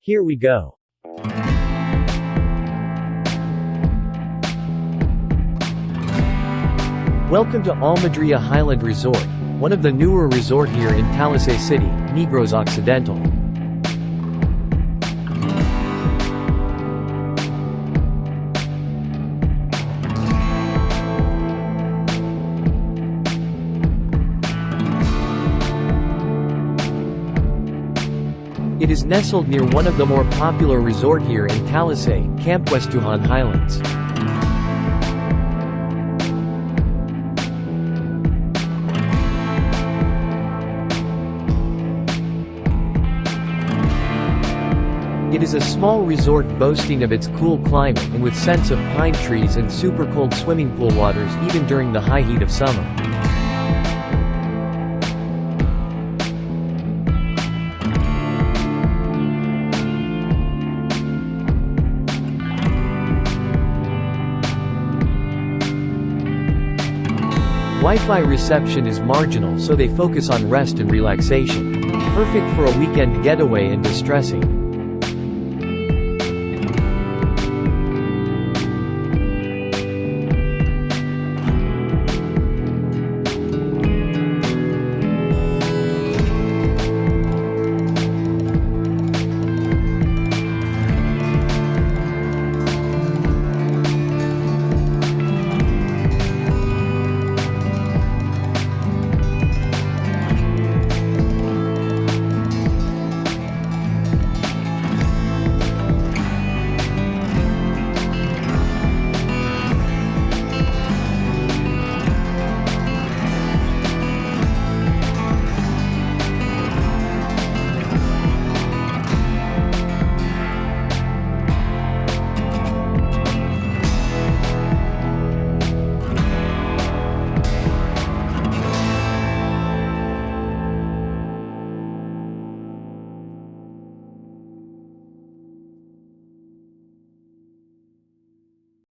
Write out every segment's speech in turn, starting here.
Here we go. Welcome to Almadria Highland Resort, one of the newer resort here in Talisay City, Negros Occidental. It is nestled near one of the more popular resort here in Talisay, Camp Westuhan Highlands. It is a small resort boasting of its cool climate and with scents of pine trees and super cold swimming pool waters even during the high heat of summer. Wi-Fi reception is marginal, so they focus on rest and relaxation. Perfect for a weekend getaway and distressing.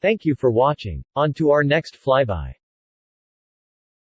Thank you for watching. On to our next flyby.